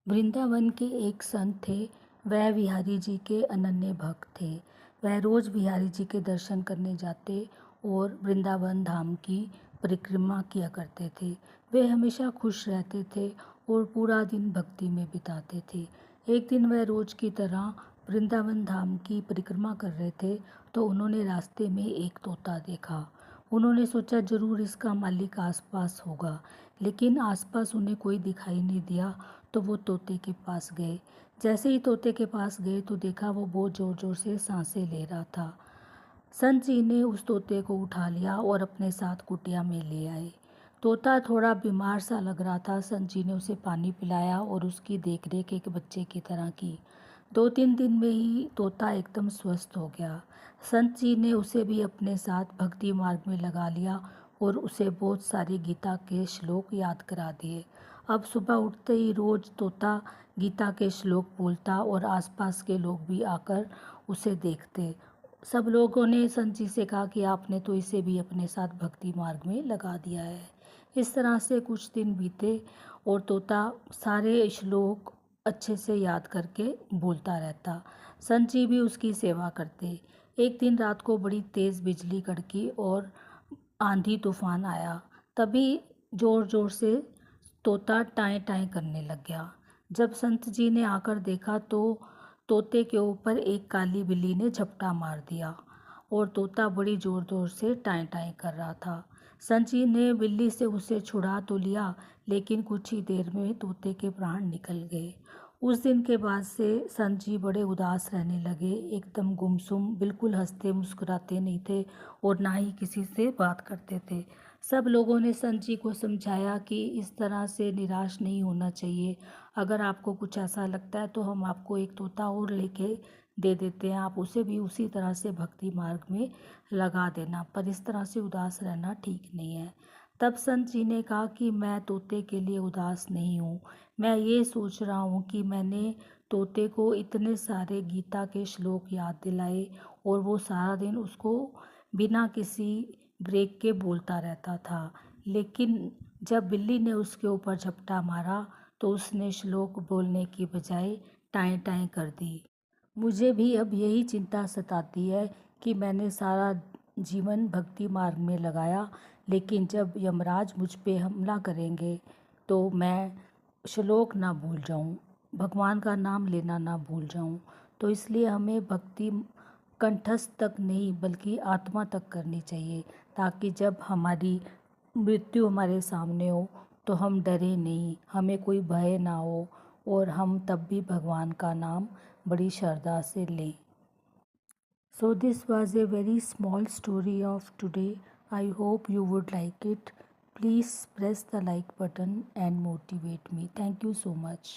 वृंदावन के एक संत थे। वह बिहारी जी के अनन्य भक्त थे। वह रोज बिहारी जी के दर्शन करने जाते और वृंदावन धाम की परिक्रमा किया करते थे। वे हमेशा खुश रहते थे और पूरा दिन भक्ति में बिताते थे। एक दिन वह रोज की तरह वृंदावन धाम की परिक्रमा कर रहे थे तो उन्होंने रास्ते में एक तोता देखा। उन्होंने सोचा जरूर इसका मालिक आसपास होगा, लेकिन आसपास उन्हें कोई दिखाई नहीं दिया। तो वो तोते के पास गए। जैसे ही तोते के पास गए तो देखा वो बहुत ज़ोर ज़ोर से सांसें ले रहा था। संत जी ने उस तोते को उठा लिया और अपने साथ कुटिया में ले आए। तोता थोड़ा बीमार सा लग रहा था। संत जी ने उसे पानी पिलाया और उसकी देखरेख एक बच्चे की तरह की। 2-3 दिन में ही तोता एकदम स्वस्थ हो गया। संत जी ने उसे भी अपने साथ भक्ति मार्ग में लगा लिया और उसे बहुत सारे गीता के श्लोक याद करा दिए। अब सुबह उठते ही रोज तोता गीता के श्लोक बोलता और आसपास के लोग भी आकर उसे देखते। सब लोगों ने संत जी से कहा कि आपने तो इसे भी अपने साथ भक्ति मार्ग में लगा दिया है। इस तरह से कुछ दिन बीते और तोता सारे श्लोक अच्छे से याद करके बोलता रहता। संत जी भी उसकी सेवा करते। एक दिन रात को बड़ी तेज़ बिजली कड़की और आंधी तूफान आया। तभी ज़ोर ज़ोर से तोता टाएं टाएं करने लग गया। जब संत जी ने आकर देखा तो तोते के ऊपर एक काली बिल्ली ने झपटा मार दिया और तोता बड़ी ज़ोर ज़ोर से टाएं टाएं कर रहा था। संत जी ने बिल्ली से उसे छुड़ा तो लिया, लेकिन कुछ ही देर में तोते के प्राण निकल गए। उस दिन के बाद से संत जी बड़े उदास रहने लगे, एकदम गुमसुम, बिल्कुल हंसते मुस्कुराते नहीं थे और ना ही किसी से बात करते थे। सब लोगों ने संत जी को समझाया कि इस तरह से निराश नहीं होना चाहिए। अगर आपको कुछ ऐसा लगता है तो हम आपको एक तोता और लेके दे देते हैं, आप उसे भी उसी तरह से भक्ति मार्ग में लगा देना, पर इस तरह से उदास रहना ठीक नहीं है। तब संत जी ने कहा कि मैं तोते के लिए उदास नहीं हूँ। मैं ये सोच रहा हूँ कि मैंने तोते को इतने सारे गीता के श्लोक याद दिलाए और वो सारा दिन उसको बिना किसी ब्रेक के बोलता रहता था, लेकिन जब बिल्ली ने उसके ऊपर झपटा मारा तो उसने श्लोक बोलने की बजाय टाएं टाएं कर दी। मुझे भी अब यही चिंता सताती है कि मैंने सारा जीवन भक्ति मार्ग में लगाया, लेकिन जब यमराज मुझ पे हमला करेंगे तो मैं श्लोक ना भूल जाऊं, भगवान का नाम लेना ना भूल जाऊं। तो इसलिए हमें भक्ति कंठस्थ तक नहीं बल्कि आत्मा तक करनी चाहिए, ताकि जब हमारी मृत्यु हमारे सामने हो तो हम डरे नहीं, हमें कोई भय ना हो और हम तब भी भगवान का नाम बड़ी श्रद्धा से लें। So this was a very small story of today. I hope you would like it. Please press the like button and motivate me. Thank you so much.